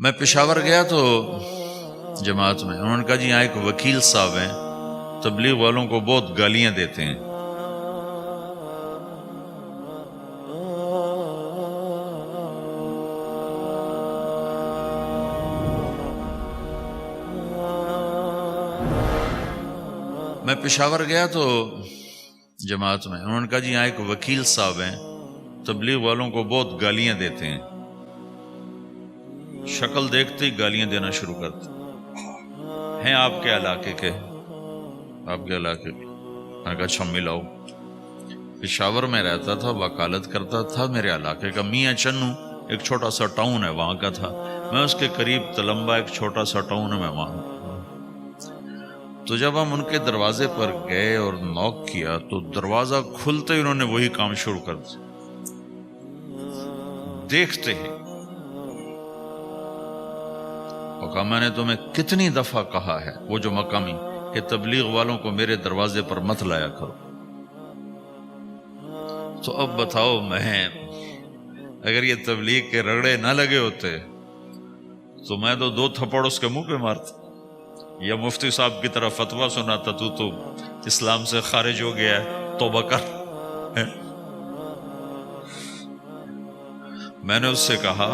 میں پشاور گیا تو جماعت میں انہوں نے کہا جی یہاں ایک وکیل صاحب ہیں، تبلیغ والوں کو بہت گالیاں دیتے ہیں۔ میں پشاور گیا تو جماعت میں انہوں نے کہا جی یہاں ایک وکیل صاحب ہیں، تبلیغ والوں کو بہت گالیاں دیتے ہیں۔ شکل دیکھتے ہی گالیاں دینا شروع کرتے ہیں۔ آپ کے علاقے کے؟ آپ کے علاقے کے؟ میں نے کہا اچھا ملاؤ۔ پشاور میں رہتا تھا، وکالت کرتا تھا، میرے علاقے کا میاں چنو ایک چھوٹا سا ٹاؤن ہے وہاں کا تھا، میں اس کے قریب تلمبا ایک چھوٹا سا ٹاؤن ہے میں وہاں۔ تو جب ہم ان کے دروازے پر گئے اور نوک کیا تو دروازہ کھلتے ہی انہوں نے وہی کام شروع کر دیا۔ دیکھتے ہی اور کہا میں نے تمہیں کتنی دفعہ کہا ہے، وہ جو مقامی، کہ تبلیغ والوں کو میرے دروازے پر مت لایا کرو۔ تو اب بتاؤ، میں اگر یہ تبلیغ کے رگڑے نہ لگے ہوتے تو میں تو 2 تھپڑ اس کے منہ پہ مارتا، یا مفتی صاحب کی طرف فتویٰ سناتا، تو اسلام سے خارج ہو گیا ہے، توبہ کر۔ میں نے اس سے کہا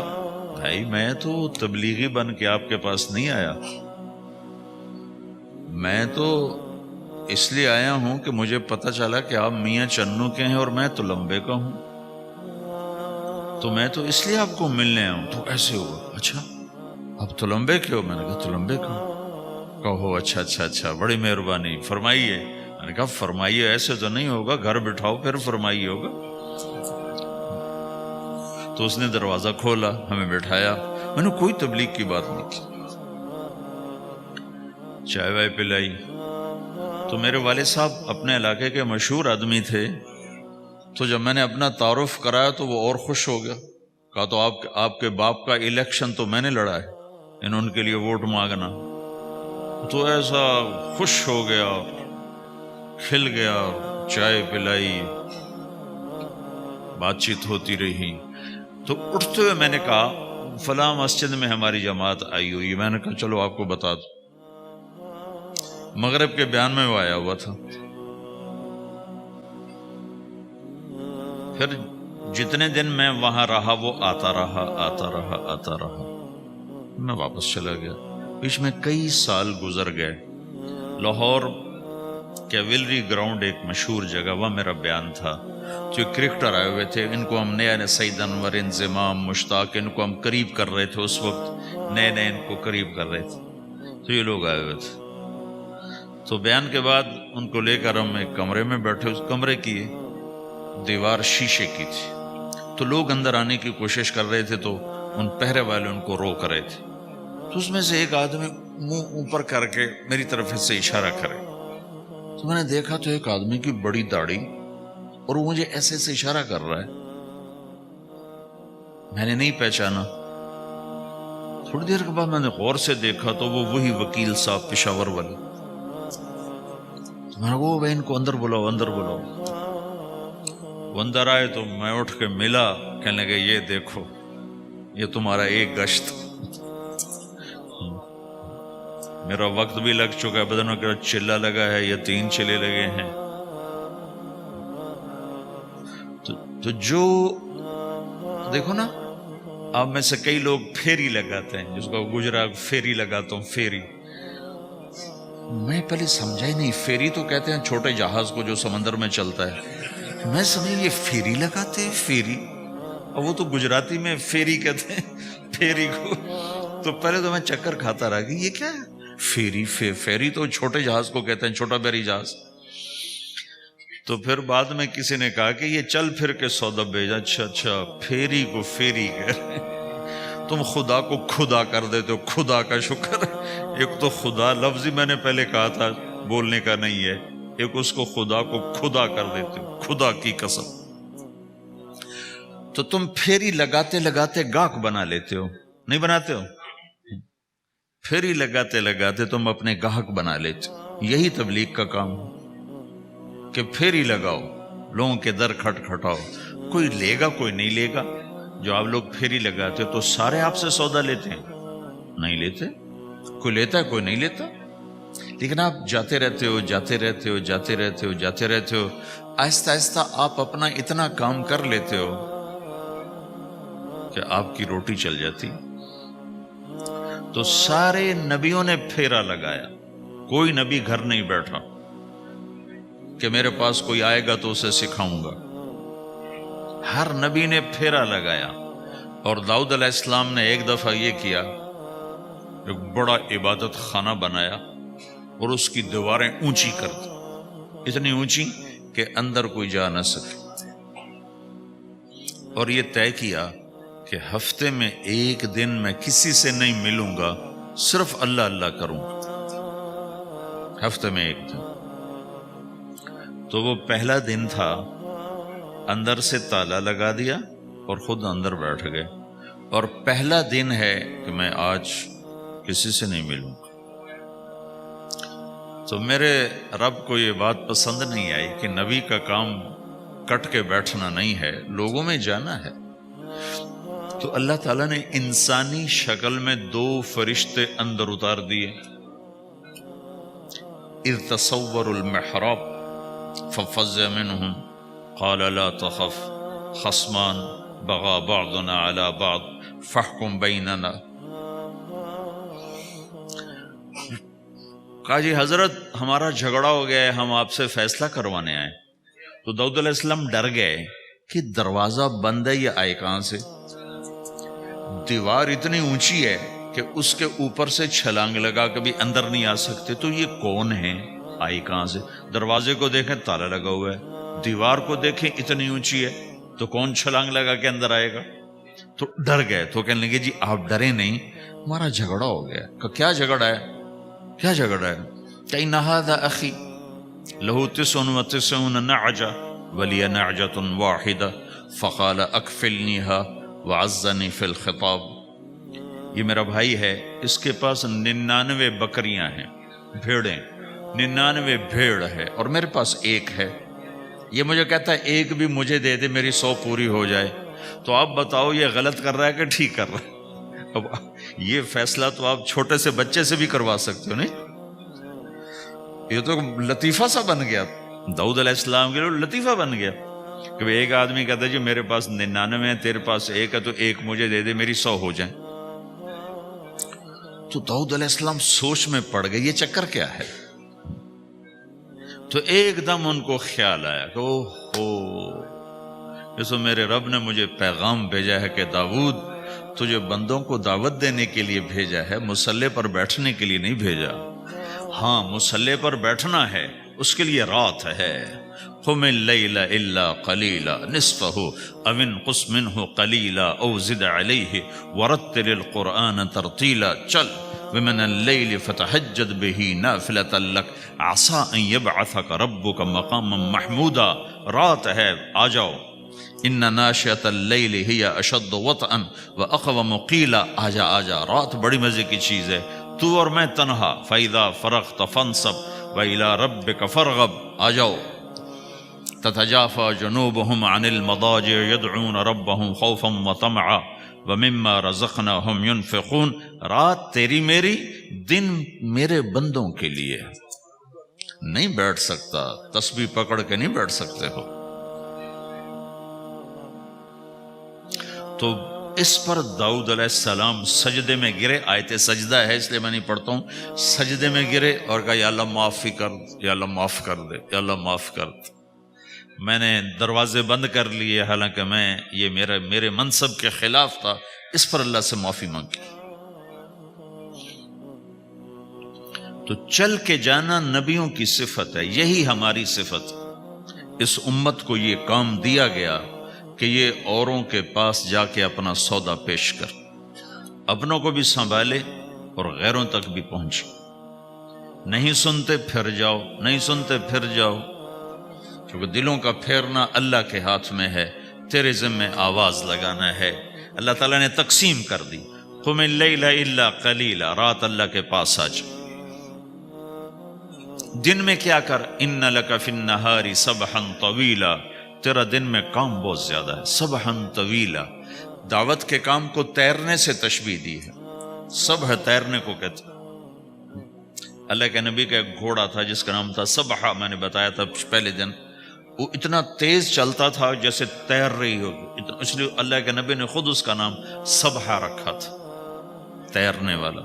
بھائی میں تو تبلیغی بن کے آپ کے پاس نہیں آیا، میں تو اس لیے آیا ہوں کہ مجھے پتہ چلا کہ آپ میاں چنو کے ہیں اور میں تلمبے کا ہوں، تو میں تو اس لیے آپ کو ملنے آیا ہوں۔ تو ایسے ہوا، اچھا آپ تلمبے کے ہو؟ میں نے کہا تلمبے کا ہوں۔ کہو اچھا اچھا اچھا، بڑی مہربانی، فرمائیے۔ میں نے کہا فرمائیے ایسے تو نہیں ہوگا، گھر بٹھاؤ پھر فرمائیے ہوگا۔ تو اس نے دروازہ کھولا، ہمیں بٹھایا، میں نے کوئی تبلیغ کی بات نہیں کی، چائے وائے پلائی۔ تو میرے والد صاحب اپنے علاقے کے مشہور آدمی تھے، تو جب میں نے اپنا تعارف کرایا تو وہ اور خوش ہو گیا، کہا تو آپ کے باپ کا الیکشن تو میں نے لڑا ہے، انہوں ان کے لیے ووٹ مانگنا۔ تو ایسا خوش ہو گیا، کھل گیا، چائے پلائی، بات چیت ہوتی رہی۔ تو اٹھتے ہوئے میں نے کہا فلاں مسجد میں ہماری جماعت آئی ہوئی، میں نے کہا چلو آپ کو بتا دوں۔ مغرب کے بیان میں وہ آیا ہوا تھا۔ پھر جتنے دن میں وہاں رہا وہ آتا رہا، میں واپس چلا گیا۔ بیچ میں کئی سال گزر گئے۔ لاہور کیولری گراؤنڈ ایک مشہور جگہ، وہاں میرا بیان تھا۔ جو کرکٹر آئے ہوئے تھے، ان کو ہم نیا سعید انور، انضمام، مشتاق، ان کو ہم قریب کر رہے تھے، اس وقت نئے ان کو قریب کر رہے تھے۔ تو یہ لوگ آئے ہوئے تھے۔ تو بیان کے بعد ان کو لے کر ہم ایک کمرے میں بیٹھے، اس کمرے کی دیوار شیشے کی تھی، تو لوگ اندر آنے کی کوشش کر رہے تھے، تو ان پہرے والے ان کو روک رہے تھے۔ تو اس میں سے ایک آدمی منہ اوپر کر کے میری طرف سے اشارہ کرے، تو میں نے دیکھا تو ایک آدمی کی بڑی داڑھی، اور وہ مجھے ایسے اشارہ کر رہا ہے، میں نے نہیں پہچانا۔ تھوڑی دیر کے بعد میں نے غور سے دیکھا تو وہ وہی وکیل صاحب پشاور والے۔ میں نے کہا ان کو اندر بلاؤ، اندر بلاؤ۔ وہ اندر آئے تو میں اٹھ کے ملا، کہنے لگے یہ دیکھو یہ تمہارا ایک گشت، میرا وقت بھی لگ چکا ہے، بدنوں کا چلہ لگا ہے یا 3 چلے لگے ہیں۔ تو جو دیکھو نا، آپ میں سے کئی لوگ پھیری لگاتے ہیں، جس کو گجرا پھیری لگاتا ہوں، پھیری۔ میں پہلے سمجھا ہی نہیں، پھیری تو کہتے ہیں چھوٹے جہاز کو جو سمندر میں چلتا ہے، میں سمجھا یہ پھیری لگاتے ہیں، پھیری، اور وہ تو گجراتی میں پھیری کہتے ہیں پھیری کو۔ تو پہلے تو میں چکر کھاتا رہا کہ یہ کیا ہے پھیری، پھیری تو چھوٹے جہاز کو کہتے ہیں، چھوٹا بحری جہاز۔ تو پھر بعد میں کسی نے کہا کہ یہ چل پھر کے سودا بھیجا، اچھا پھیری کو پھیری کہہ رہے ہیں، تم خدا کو خدا کر دیتے ہو، خدا کا شکر۔ ایک تو خدا لفظ ہی میں نے پہلے کہا تھا بولنے کا نہیں ہے، ایک اس کو خدا کو خدا کر دیتے ہو، خدا کی قسم۔ تو تم پھیری لگاتے لگاتے گاہک بنا لیتے ہو، نہیں بناتے ہو؟ پھیری لگاتے لگاتے تم اپنے گاہک بنا لیتے ہو۔ یہی تبلیغ کا کام ہے کہ پھیری لگاؤ، لوگوں کے در کھٹکھٹاؤ، کوئی لے گا کوئی نہیں لے گا۔ جو آپ لوگ پھیری لگاتے ہو تو سارے آپ سے سودا لیتے ہیں، نہیں لیتے. کوئی لیتا ہے کوئی نہیں لیتا. لیکن آپ جاتے رہتے ہو جاتے رہتے ہو جاتے رہتے ہو جاتے رہتے ہو, آہستہ آہستہ آپ اپنا اتنا کام کر لیتے ہو کہ آپ کی روٹی چل جاتی. تو سارے نبیوں نے پھیرا لگایا, کوئی نبی گھر نہیں بیٹھا کہ میرے پاس کوئی آئے گا تو اسے سکھاؤں گا. ہر نبی نے پھیرا لگایا. اور داؤد علیہ السلام نے ایک دفعہ یہ کیا, ایک بڑا عبادت خانہ بنایا اور اس کی دیواریں اونچی کر دی, اتنی اونچی کہ اندر کوئی جا نہ سکے. اور یہ طے کیا کہ ہفتے میں ایک دن میں کسی سے نہیں ملوں گا, صرف اللہ اللہ کروں گا. ہفتے میں ایک دن. تو وہ پہلا دن تھا, اندر سے تالا لگا دیا اور خود اندر بیٹھ گئے. اور پہلا دن ہے کہ میں آج کسی سے نہیں ملوں گا. تو میرے رب کو یہ بات پسند نہیں آئی کہ نبی کا کام کٹ کے بیٹھنا نہیں ہے, لوگوں میں جانا ہے. تو اللہ تعالیٰ نے انسانی شکل میں 2 فرشتے اندر اتار دیے. اذ تصور المحراب ففزع منهم قال لا تخف خصمان بغى بعضنا على بعض فاحكم بيننا. کہا جی حضرت ہمارا جھگڑا ہو گیا ہے, ہم آپ سے فیصلہ کروانے آئے. تو داؤد علیہ السلام ڈر گئے کہ دروازہ بند ہے, یہ آئے کہاں سے؟ دیوار اتنی اونچی ہے کہ اس کے اوپر سے چھلانگ لگا کبھی اندر نہیں آ سکتے. تو یہ کون ہے, آئی کہاں سے؟ دروازے کو دیکھیں تالا لگا ہوا ہے, دیوار کو دیکھیں اتنی اونچی ہے, تو کون چھلانگ لگا کے اندر آئے گا؟ تو ڈر گئے. تو کہنے لگے جی آپ ڈرے نہیں, ہمارا جھگڑا ہو گیا. کہ کیا جھگڑا ہے؟ کیا جھگڑا ہے؟ کہ ان ھذا اخی لہ 99 نعجہ ولی نعجۃ واحدہ فقال اکفلنیها وعزنی فی الخطاب. یہ میرا بھائی ہے, اس کے پاس 99 بکریاں ہیں, بھیڑیں, 99 بھیڑ ہے, اور میرے پاس ایک ہے. یہ مجھے کہتا ہے ایک بھی مجھے دے دے, میری 100 پوری ہو جائے. تو آپ بتاؤ یہ غلط کر رہا ہے کہ ٹھیک کر رہا ہے؟ اب یہ فیصلہ تو آپ چھوٹے سے بچے سے بھی کروا سکتے ہو, نہیں؟ یہ تو لطیفہ سا بن گیا داؤد علیہ السلام کے لیے, لطیفہ بن گیا کہ ایک آدمی کہتا ہے جی میرے پاس 99 ہے, تیرے پاس ایک ہے, تو ایک مجھے دے دے, میری 100 ہو جائیں. تو داؤد علیہ السلام سوچ میں پڑ گئے, یہ چکر کیا ہے؟ تو ایک دم ان کو خیال آیا کہ جیسے میرے رب نے مجھے پیغام بھیجا ہے کہ داؤد تجھے بندوں کو دعوت دینے کے لیے بھیجا ہے, مصلی پر بیٹھنے کے لیے نہیں بھیجا. ہاں مصلی پر بیٹھنا ہے, اس کے لیے رات ہے. قم اللیل الا قلیلا نصفہ او انقص منہ قلیلا او زد علیہ ورتل القرآن ترتیلا. چل ومن اللیل فتہجد بہ نافلۃ لک عسیٰ ان یبعثک ربک مقاما محمودا. رات ہے, آ جاؤ. ان ناشئۃ اللیل ہی اشد وطئا واقوم قیلا. آجا آجا, رات بڑی مزے کی چیز ہے, تو اور میں تنہا. فاذا فرغت فانصب والى ربک فرغب. آ جاؤ. تتجافى جنوبهم عن المضاجع يدعون ربهم خوفا وطمعا ومما رزقناهم ينفقون. رات تیری میری, دن میرے بندوں کے لیے. نہیں بیٹھ سکتا, تسبیح پکڑ کے نہیں بیٹھ سکتے ہو. تو اس پر داؤد علیہ السلام سجدے میں گرے. آیت سجدہ ہے اس لیے میں نہیں پڑھتا ہوں. سجدے میں گرے اور کہا یا اللہ معافی کر, یا اللہ معاف کر دے, یا اللہ معاف کر دے. میں نے دروازے بند کر لیے, حالانکہ میں یہ میرے منصب کے خلاف تھا. اس پر اللہ سے معافی مانگی. تو چل کے جانا نبیوں کی صفت ہے, یہی ہماری صفت. اس امت کو یہ کام دیا گیا کہ یہ اوروں کے پاس جا کے اپنا سودا پیش کر, اپنوں کو بھی سنبھالے اور غیروں تک بھی پہنچے. نہیں سنتے پھر جاؤ, نہیں سنتے پھر جاؤ, کیونکہ دلوں کا پھیرنا اللہ کے ہاتھ میں ہے. تیرے ذمہ آواز لگانا ہے. اللہ تعالیٰ نے تقسیم کر دی. قم اللیل الا قلیلا, رات اللہ کے پاس آ جا. دن میں کیا کر, ان لک فی النہار سبحا طویلا, تیرا دن میں کام بہت زیادہ ہے. سبحا طویلا, دعوت کے کام کو تیرنے سے تشبیہ دی ہے. سبح تیرنے کو کہتے ہیں۔ اللہ کے نبی کا ایک گھوڑا تھا جس کا نام تھا سبحہ، میں نے بتایا تھا پہلے دن، وہ اتنا تیز چلتا تھا جیسے تیر رہی ہوگی، اس لیے اللہ کے نبی نے خود اس کا نام سبحہ رکھا تھا، تیرنے والا۔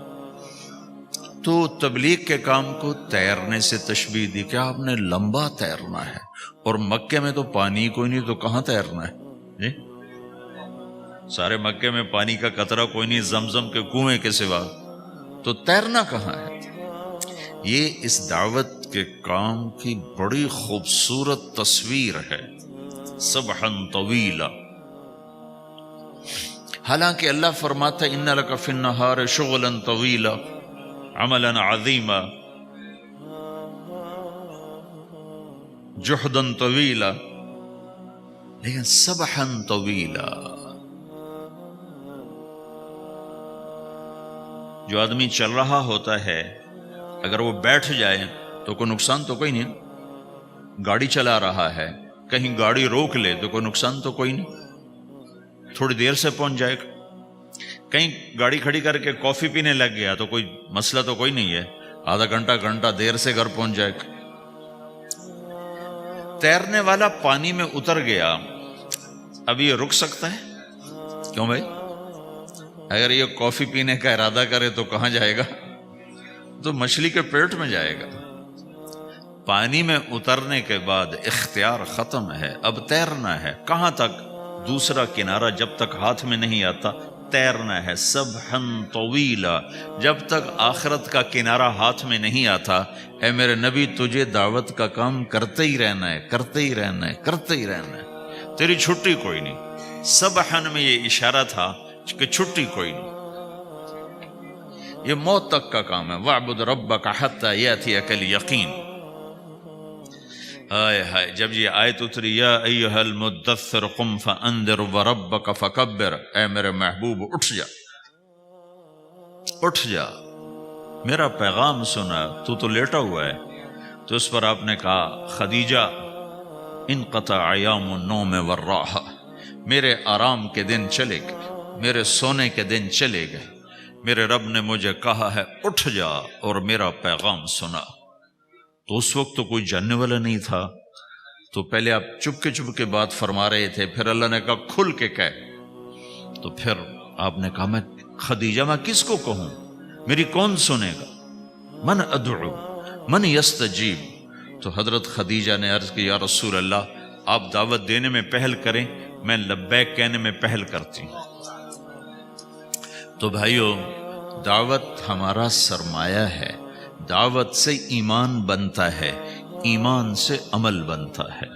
تو تبلیغ کے کام کو تیرنے سے تشبیہ دی کہ آپ نے لمبا تیرنا ہے، اور مکے میں تو پانی کوئی نہیں، تو کہاں تیرنا ہے جی؟ سارے مکے میں پانی کا قطرہ کوئی نہیں زمزم کے کنویں کے سوا، تو تیرنا کہاں ہے؟ یہ اس دعوت کے کام کی بڑی خوبصورت تصویر ہے، سبحا طویلا۔ حالانکہ اللہ فرماتا ہے ان لک فی النہار شغلا طویلا عملا عظیما جہدا طویلا، لیکن سبحا طویلا۔ جو آدمی چل رہا ہوتا ہے اگر وہ بیٹھ جائے تو کوئی نقصان تو کوئی نہیں، گاڑی چلا رہا ہے کہیں گاڑی روک لے تو کوئی نقصان تو کوئی نہیں، تھوڑی دیر سے پہنچ جائے گا۔ کہیں گاڑی کھڑی کر کے کافی پینے لگ گیا تو کوئی مسئلہ تو کوئی نہیں ہے، آدھا گھنٹہ دیر سے گھر پہنچ جائے گا۔ تیرنے والا پانی میں اتر گیا، اب یہ رک سکتا ہے؟ کیوں بھائی؟ اگر یہ کافی پینے کا ارادہ کرے تو کہاں جائے گا؟ تو مچھلی کے پیٹ میں جائے گا۔ پانی میں اترنے کے بعد اختیار ختم ہے، اب تیرنا ہے۔ کہاں تک؟ دوسرا کنارہ جب تک ہاتھ میں نہیں آتا تیرنا ہے، سبحا طویلا، جب تک آخرت کا کنارہ ہاتھ میں نہیں آتا۔ اے میرے نبی تجھے دعوت کا کام کرتے ہی رہنا ہے، کرتے ہی رہنا ہے، کرتے ہی رہنا ہے، تیری چھٹی کوئی نہیں۔ سبحن میں یہ اشارہ تھا کہ چھٹی کوئی نہیں، یہ موت تک کا کام ہے۔ وَاعْبُدْ رَبَّكَ حَتَّى يَأْتِيَكَ الْيَقِينُ۔ ہائے ہائے، جب یہ آیت اتری یا ایھا المدثر قم فانذر وربک فکبر، اے میرے محبوب اٹھ جا، اٹھ جا، میرا پیغام سنا، تو لیٹا ہوا ہے۔ تو اس پر آپ نے کہا خدیجہ انقطع ایام النوم والراحہ، میرے آرام کے دن چلے گئے، میرے سونے کے دن چلے گئے، میرے رب نے مجھے کہا ہے اٹھ جا اور میرا پیغام سنا۔ تو اس وقت تو کوئی جاننے والا نہیں تھا، تو پہلے آپ چپ کے بات فرما رہے تھے، پھر اللہ نے کہا کھل کے کہہ، تو پھر آپ نے کہا میں خدیجہ میں کس کو کہوں، میری کون سنے گا، من ادعو من یستجیب۔ تو حضرت خدیجہ نے عرض کی یا رسول اللہ آپ دعوت دینے میں پہل کریں، میں لبیک کہنے میں پہل کرتی ہوں۔ تو بھائیو، دعوت ہمارا سرمایہ ہے، دعوت سے ایمان بنتا ہے، ایمان سے عمل بنتا ہے۔